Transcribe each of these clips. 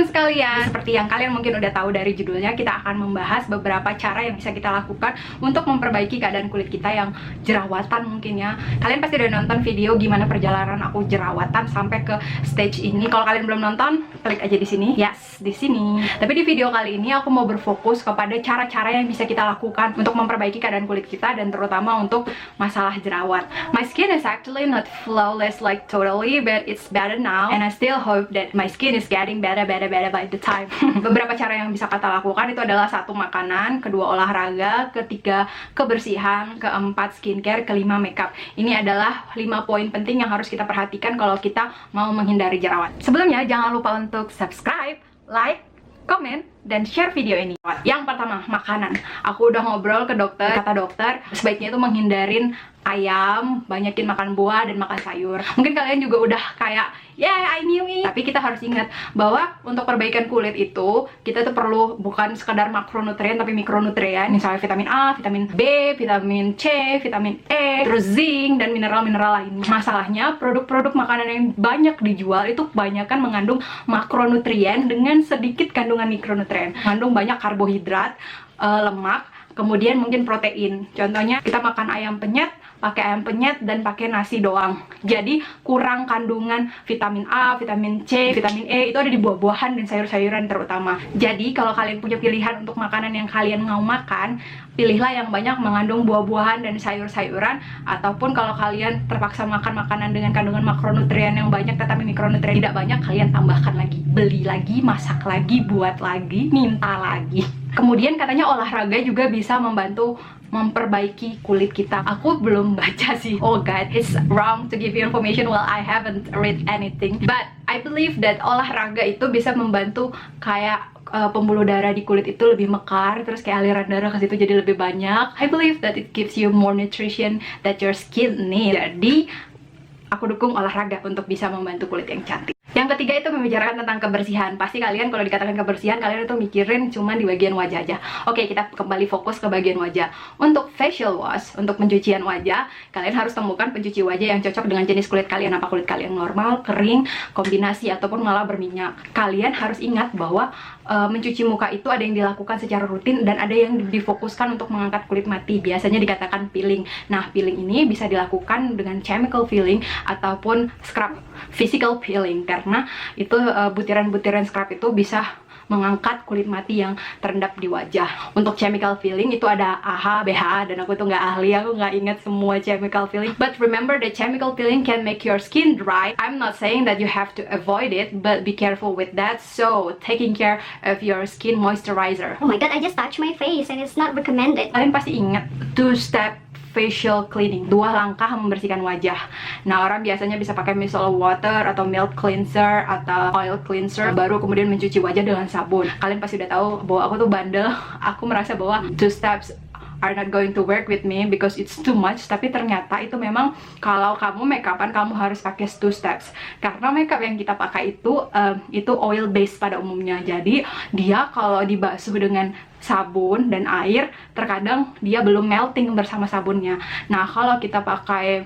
Sekalian, seperti yang kalian mungkin udah tahu dari judulnya, kita akan membahas beberapa cara yang bisa kita lakukan untuk memperbaiki keadaan kulit kita yang jerawatan mungkin ya. Kalian pasti udah nonton video gimana perjalanan aku jerawatan sampai ke stage ini. Kalau kalian belum nonton, klik aja di sini. Yes, di sini. Tapi di video kali ini aku mau berfokus kepada cara-cara yang bisa kita lakukan untuk memperbaiki keadaan kulit kita dan terutama untuk masalah jerawat. My skin is actually not flawless like totally, but it's better now and I still hope that my skin is getting better by the time. Beberapa cara yang bisa kita lakukan itu adalah: satu, makanan; kedua, olahraga; ketiga, kebersihan; keempat, skincare; kelima, makeup. Ini adalah 5 poin penting yang harus kita perhatikan kalau kita mau menghindari jerawat. Sebelumnya, jangan lupa untuk subscribe, like, komen, dan share video ini. Yang pertama, makanan. Aku udah ngobrol ke dokter, kata dokter sebaiknya itu menghindarin ayam, banyakin makan buah dan makan sayur. Mungkin kalian juga udah kayak, yeah, I knew it. Tapi kita harus ingat bahwa untuk perbaikan kulit itu kita tuh perlu bukan sekadar makronutrien tapi mikronutrien. Misalnya vitamin A, vitamin B, vitamin C, vitamin E, terus zinc dan mineral-mineral lainnya. Masalahnya produk-produk makanan yang banyak dijual itu kebanyakan mengandung makronutrien dengan sedikit kandungan mikronutrien. Mengandung banyak karbohidrat, lemak, kemudian mungkin protein. Contohnya kita makan ayam penyet, pakai ayam penyet dan pakai nasi doang. Jadi kurang kandungan vitamin A, vitamin C, vitamin E itu ada di buah-buahan dan sayur-sayuran terutama. Jadi kalau kalian punya pilihan untuk makanan yang kalian mau makan, pilihlah yang banyak mengandung buah-buahan dan sayur-sayuran. Ataupun kalau kalian terpaksa makan makanan dengan kandungan makronutrien yang banyak tetapi mikronutrien tidak banyak, kalian tambahkan lagi, beli lagi, masak lagi, buat lagi, minta lagi. Kemudian katanya olahraga juga bisa membantu memperbaiki kulit kita. Aku belum baca sih. Oh god, it's wrong to give you information while I haven't read anything. But I believe that olahraga itu bisa membantu kayak pembuluh darah di kulit itu lebih mekar, terus kayak aliran darah ke situ jadi lebih banyak. I believe that it gives you more nutrition that your skin need. Jadi aku dukung olahraga untuk bisa membantu kulit yang cantik. Yang ketiga itu membicarakan tentang kebersihan. Pasti kalian kalau dikatakan kebersihan, kalian itu mikirin cuma di bagian wajah aja. Oke, kita kembali fokus ke bagian wajah. Untuk facial wash, untuk pencucian wajah, kalian harus temukan pencuci wajah yang cocok dengan jenis kulit kalian. Apa kulit kalian normal, kering, kombinasi, ataupun malah berminyak. Kalian harus ingat bahwa mencuci muka itu ada yang dilakukan secara rutin dan ada yang difokuskan untuk mengangkat kulit mati. Biasanya dikatakan peeling. Nah, peeling ini bisa dilakukan dengan chemical peeling ataupun scrub, physical peeling, karena itu butiran-butiran scrub itu bisa mengangkat kulit mati yang terendap di wajah. Untuk chemical peeling itu ada AHA, BHA, dan aku tuh nggak ahli, aku nggak ingat semua chemical peeling. But remember that chemical peeling can make your skin dry. I'm not saying that you have to avoid it, but be careful with that. So, taking care of your skin moisturizer. Oh my god, I just touched my face and it's not recommended. Kalian pasti ingat 2-step facial cleaning, 2 langkah membersihkan wajah. Nah, orang biasanya bisa pakai micellar water atau milk cleanser atau oil cleanser, baru kemudian mencuci wajah dengan sabun. Kalian pasti udah tahu bahwa aku tuh bandel. Aku merasa bahwa 2 steps are not going to work with me because it's too much. Tapi ternyata itu memang kalau kamu makeupan, kamu harus pakai 2 steps. Karena makeup yang kita pakai itu oil based pada umumnya. Jadi dia kalau dibasuh dengan sabun dan air, terkadang dia belum melting bersama sabunnya. Nah, kalau kita pakai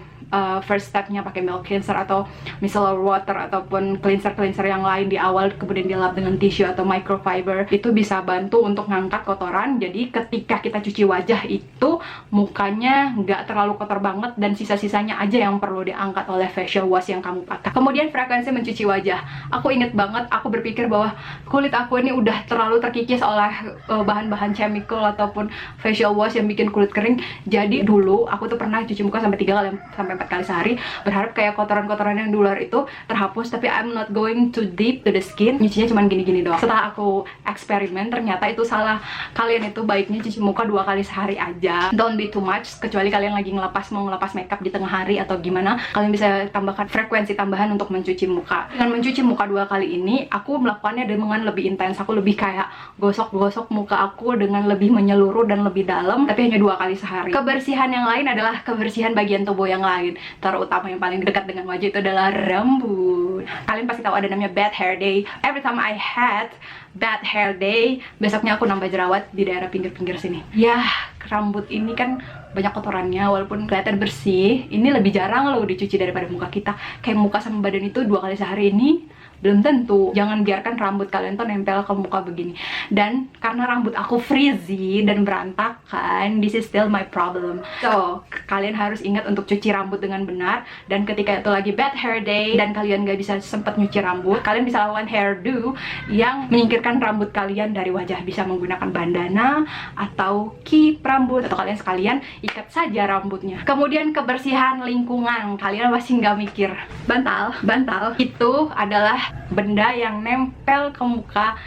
first stepnya pakai milk cleanser atau micellar water ataupun cleanser yang lain di awal, kemudian dilap dengan tisu atau microfiber, itu bisa bantu untuk ngangkat kotoran. Jadi ketika kita cuci wajah itu mukanya nggak terlalu kotor banget dan sisa-sisanya aja yang perlu diangkat oleh facial wash yang kamu pakai. Kemudian frekuensi mencuci wajah. Aku inget banget, aku berpikir bahwa kulit aku ini udah terlalu terkikis oleh bahan-bahan chemical ataupun facial wash yang bikin kulit kering. Jadi dulu aku tuh pernah cuci muka sampai 3 kali sampai 4 kali sehari, berharap kayak kotoran-kotoran yang di luar itu terhapus, tapi I'm not going too deep to the skin, nyucinya cuma gini-gini doang. Setelah aku eksperimen, ternyata itu salah. Kalian itu baiknya cuci muka 2 kali sehari aja, don't be too much, kecuali kalian lagi mau ngelepas makeup di tengah hari atau gimana, kalian bisa tambahkan frekuensi tambahan untuk mencuci muka. Dengan mencuci muka 2 kali ini, aku melakukannya dengan lebih intens. Aku lebih kayak gosok-gosok muka aku dengan lebih menyeluruh dan lebih dalam, tapi hanya 2 kali sehari. Kebersihan yang lain adalah kebersihan bagian tubuh yang lain, terutama yang paling dekat dengan wajah itu adalah rambut. Kalian pasti tahu ada namanya bad hair day. Every time I had bad hair day, besoknya aku nambah jerawat di daerah pinggir-pinggir sini. Ya, rambut ini kan banyak kotorannya. Walaupun kelihatan bersih, ini lebih jarang loh dicuci daripada muka kita. Kayak muka sama badan itu 2 kali sehari, ini belum tentu. Jangan biarkan rambut kalian tuh nempel ke muka begini. Dan karena rambut aku frizzy dan berantakan, this is still my problem. So, kalian harus ingat untuk cuci rambut dengan benar. Dan ketika itu lagi bad hair day dan kalian gak bisa sempat nyuci rambut, kalian bisa lakukan hairdo yang menyingkirkan rambut kalian dari wajah. Bisa menggunakan bandana atau kip rambut, atau kalian sekalian ikat saja rambutnya. Kemudian kebersihan lingkungan. Kalian pasti nggak mikir, bantal itu adalah benda yang nempel ke muka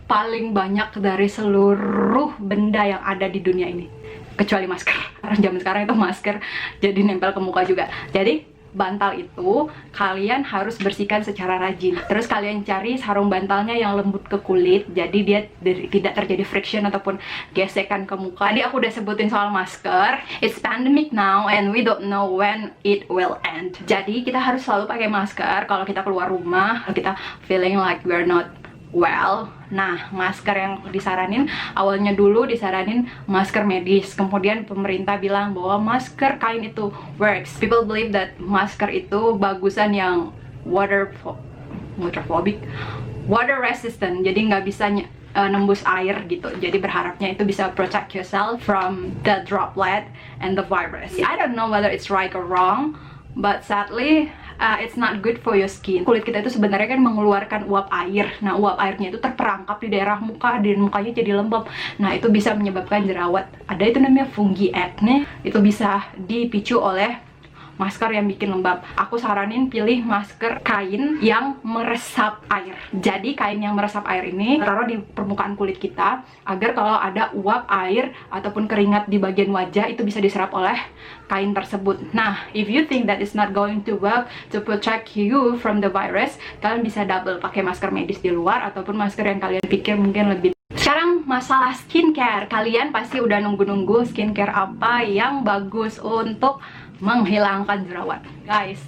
paling banyak dari seluruh benda yang ada di dunia ini, kecuali masker. Karena zaman sekarang itu masker jadi nempel ke muka juga. Jadi bantal itu kalian harus bersihkan secara rajin. Terus kalian cari sarung bantalnya yang lembut ke kulit, jadi dia tidak terjadi friction ataupun gesekan ke muka. Tadi aku udah sebutin soal masker. It's pandemic now and we don't know when it will end. Jadi kita harus selalu pakai masker kalau kita keluar rumah, kalau kita feeling like we're not well. Nah, masker yang disaranin awalnya dulu disaranin masker medis. Kemudian pemerintah bilang bahwa masker kain itu works. People believe that masker itu bagusan yang water resistant. Jadi nggak bisa nembus air gitu. Jadi berharapnya itu bisa protect yourself from the droplet and the virus. I don't know whether it's right or wrong, but sadly it's not good for your skin. Kulit kita itu sebenarnya kan mengeluarkan uap air. Nah, uap airnya itu terperangkap di daerah muka dan mukanya jadi lembab. Nah, itu bisa menyebabkan jerawat. Ada itu namanya fungi acne. Itu bisa dipicu oleh masker yang bikin lembab. Aku saranin pilih masker kain yang meresap air. Jadi kain yang meresap air ini taruh di permukaan kulit kita agar kalau ada uap air ataupun keringat di bagian wajah itu bisa diserap oleh kain tersebut. Nah, if you think that is not going to work to protect you from the virus, kalian bisa double pakai masker medis di luar ataupun masker yang kalian pikir mungkin lebih. Sekarang masalah skincare. Kalian pasti udah nunggu-nunggu skincare apa yang bagus untuk menghilangkan jerawat. Guys,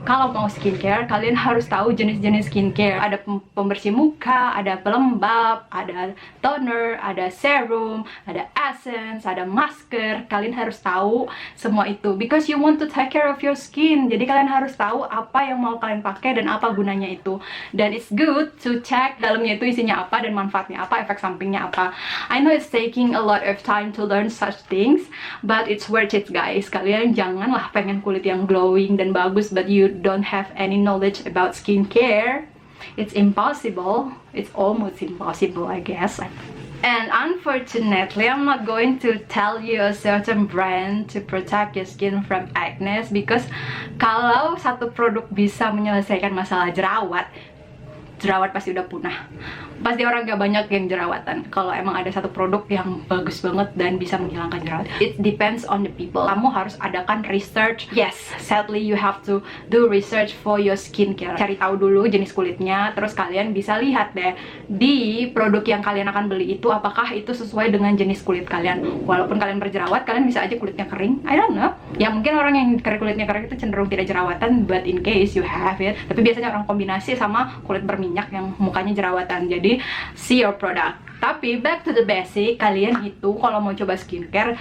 kalau mau skincare, kalian harus tahu jenis-jenis skincare. Ada pembersih muka, ada pelembab, ada toner, ada serum, ada essence, ada masker. Kalian harus tahu semua itu because you want to take care of your skin. Jadi kalian harus tahu apa yang mau kalian pakai dan apa gunanya itu. Dan it's good to check dalamnya itu isinya apa dan manfaatnya apa, efek sampingnya apa. I know it's taking a lot of time to learn such things, but it's worth it, guys. Kalian janganlah pengen kulit yang glowing dan bagus but you don't have any knowledge about skincare. It's impossible. It's almost impossible, I guess. And unfortunately, I'm not going to tell you a certain brand to protect your skin from acne, because kalau satu produk bisa menyelesaikan masalah jerawat, jerawat pasti udah punah. Pasti orang gak banyak yang jerawatan kalau emang ada satu produk yang bagus banget dan bisa menghilangkan jerawat. It depends on the people. Kamu harus adakan research. Yes, sadly you have to do research for your skincare. Cari tahu dulu jenis kulitnya, terus kalian bisa lihat deh di produk yang kalian akan beli itu apakah itu sesuai dengan jenis kulit kalian. Walaupun kalian berjerawat, kalian bisa aja kulitnya kering. I don't know. Ya mungkin orang yang kulitnya kering itu cenderung tidak jerawatan, but in case you have it. Tapi biasanya orang kombinasi sama kulit berminyak yang mukanya jerawatan. Jadi see your product. Tapi back to the basic, kalian itu kalau mau coba skincare,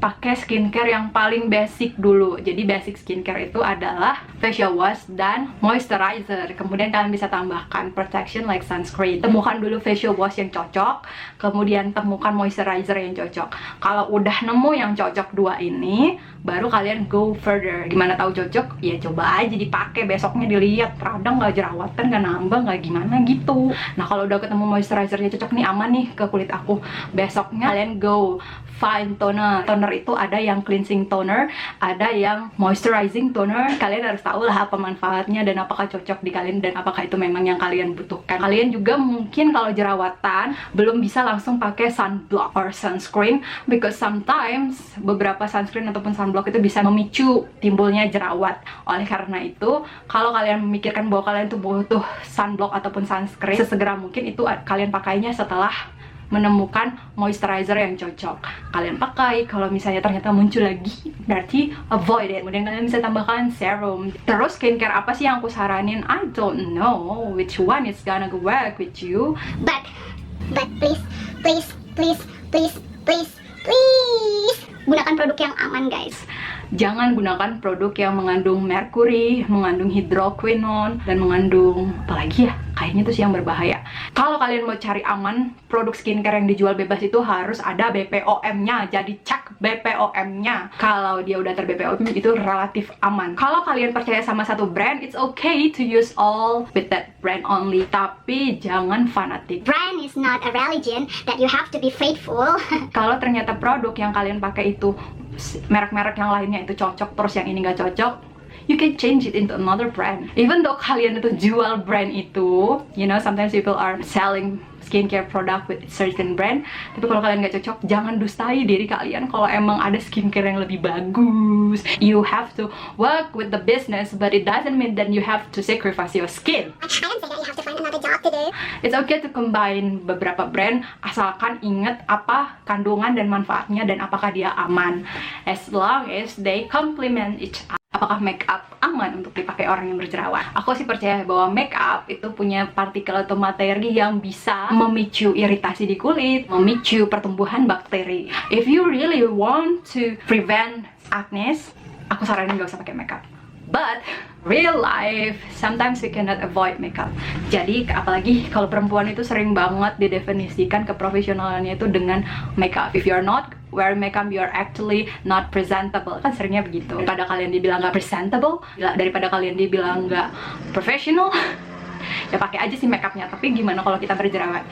pakai skincare yang paling basic dulu. Jadi basic skincare itu adalah facial wash dan moisturizer. Kemudian kalian bisa tambahkan protection like sunscreen. Temukan dulu facial wash yang cocok, kemudian temukan moisturizer yang cocok. Kalau udah nemu yang cocok dua ini, baru kalian go further. Gimana tahu cocok? Ya coba aja dipakai, besoknya dilihat radang nggak, jerawatan nggak, nambah nggak, gimana gitu. Nah kalau udah ketemu moisturizernya cocok nih, aman nih ke kulit aku, besoknya kalian go find toner. Toner itu ada yang cleansing toner, ada yang moisturizing toner. Kalian harus tahu lah apa manfaatnya dan apakah cocok di kalian dan apakah itu memang yang kalian butuhkan. Kalian juga mungkin kalau jerawatan belum bisa langsung pakai sunblock or sunscreen, because sometimes beberapa sunscreen ataupun sunblock itu bisa memicu timbulnya jerawat. Oleh karena itu, kalau kalian memikirkan bahwa kalian tuh butuh sunblock ataupun sunscreen, sesegera mungkin itu kalian pakainya setelah menemukan moisturizer yang cocok. Kalian pakai, kalau misalnya ternyata muncul lagi, berarti avoid it. Kemudian kalian bisa tambahkan serum. Terus skincare apa sih yang aku saranin? I don't know which one is gonna work with you. But please, please, please, please, please, please, gunakan produk yang aman, guys. Jangan gunakan produk yang mengandung merkuri, mengandung hidroquinone, dan mengandung apalagi ya, kayaknya itu sih yang berbahaya. Kalau kalian mau cari aman, produk skincare yang dijual bebas itu harus ada BPOM-nya. Jadi cek BPOM-nya. Kalau dia udah ter-BPOM itu relatif aman. Kalau kalian percaya sama satu brand, it's okay to use all with that brand only. Tapi jangan fanatik. Brand is not a religion that you have to be faithful. Kalau ternyata produk yang kalian pakai itu merek-merek yang lainnya itu cocok, terus yang ini nggak cocok, you can change it into another brand. Even though kalian itu jual brand itu, you know, sometimes people are selling skincare product with certain brand, tapi kalau kalian nggak cocok, jangan dustai diri kalian kalau emang ada skincare yang lebih bagus. You have to work with the business, but it doesn't mean that you have to sacrifice your skin. I didn't say that you have to find another job to do. It's okay to combine beberapa brand, asalkan ingat apa kandungan dan manfaatnya dan apakah dia aman. As long as they complement each other. Apakah makeup aman untuk dipakai orang yang berjerawat? Aku sih percaya bahwa makeup itu punya partikel atau materi yang bisa memicu iritasi di kulit, memicu pertumbuhan bakteri. If you really want to prevent acne, aku saranin gak usah pakai makeup. But real life, sometimes we cannot avoid makeup. Jadi apalagi kalau perempuan itu sering banget didefinisikan keprofesionalannya itu dengan makeup. If you're not wearing makeup, you're actually not presentable. Kan seringnya begitu. Daripada kalian dibilang nggak presentable, daripada kalian dibilang nggak professional, ya pakai aja sih makeupnya. Tapi gimana kalau kita berjerawat?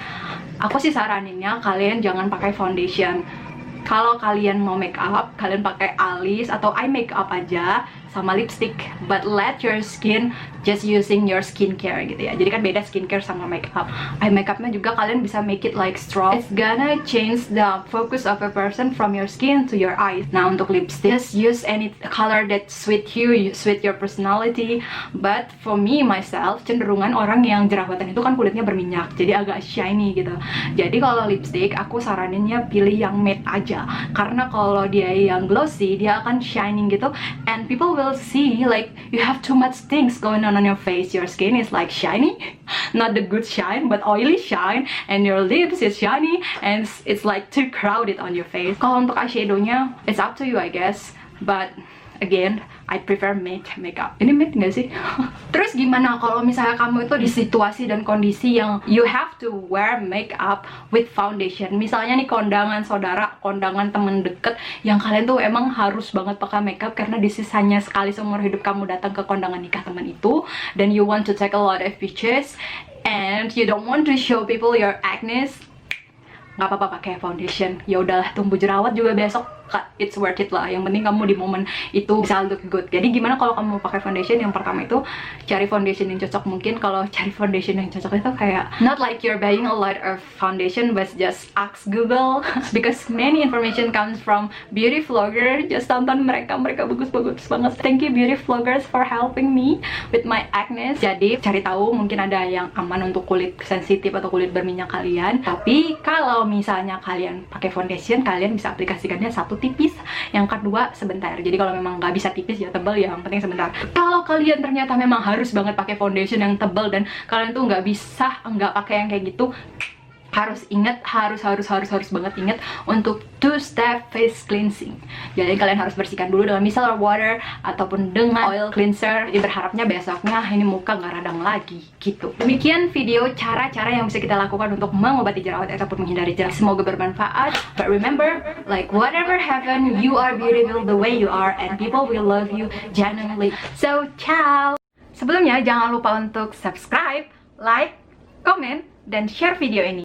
Aku sih saraninnya kalian jangan pakai foundation. Kalau kalian mau makeup, kalian pakai alis atau eye makeup aja sama lipstick, but let your skin just using your skincare gitu ya. Jadi kan beda skincare sama makeup. Eye makeupnya juga kalian bisa make it like strong. It's gonna change the focus of a person from your skin to your eyes. Nah untuk lipstick, just use any color that suit you, suit your personality. But for me myself, cenderungan orang yang jerawatan itu kan kulitnya berminyak, jadi agak shiny gitu. Jadi kalau lipstick aku saraninnya pilih yang matte aja, karena kalau dia yang glossy dia akan shining gitu, and people will see like you have too much things going on your face. Your skin is like shiny, not the good shine but oily shine, and your lips is shiny and it's like too crowded on your face. Kalau untuk eyeshadownya it's up to you I guess, but again I prefer matte makeup. Ini matte nggak sih? Terus gimana kalau misalnya kamu itu di situasi dan kondisi yang you have to wear makeup with foundation? Misalnya nih kondangan saudara, kondangan temen deket yang kalian tuh emang harus banget pakai makeup karena di sisanya sekali seumur hidup kamu datang ke kondangan nikah temen itu, then you want to take a lot of pictures and you don't want to show people your acne, nggak apa-apa pakai foundation. Ya udahlah, tumbuh jerawat juga besok, it's worth it lah. Yang penting kamu di momen itu bisa look good. Jadi gimana kalau kamu mau pakai foundation? Yang pertama itu cari foundation yang cocok. Mungkin kalau cari foundation yang cocok itu kayak not like you're buying a lot of foundation, but just ask Google because many information comes from beauty vlogger. Just tonton mereka bagus-bagus banget. Thank you beauty vloggers for helping me with my acne. Jadi cari tahu, mungkin ada yang aman untuk kulit sensitif atau kulit berminyak kalian. Tapi kalau misalnya kalian pakai foundation, kalian bisa aplikasikannya satu tipis, yang kedua sebentar. Jadi kalau memang nggak bisa tipis ya tebal, ya yang penting sebentar. Kalau kalian ternyata memang harus banget pakai foundation yang tebal dan kalian tuh nggak bisa nggak pakai yang kayak gitu, harus ingat, harus banget ingat untuk 2-step face cleansing. Jadi kalian harus bersihkan dulu dengan micellar water ataupun dengan oil cleanser. Jadi berharapnya besoknya ini muka nggak radang lagi gitu. Demikian video cara-cara yang bisa kita lakukan untuk mengobati jerawat ataupun menghindari jerawat. Semoga bermanfaat. But remember, like whatever happen, you are beautiful the way you are and people will love you genuinely. So ciao. Sebelumnya jangan lupa untuk subscribe, like, comment, dan share video ini.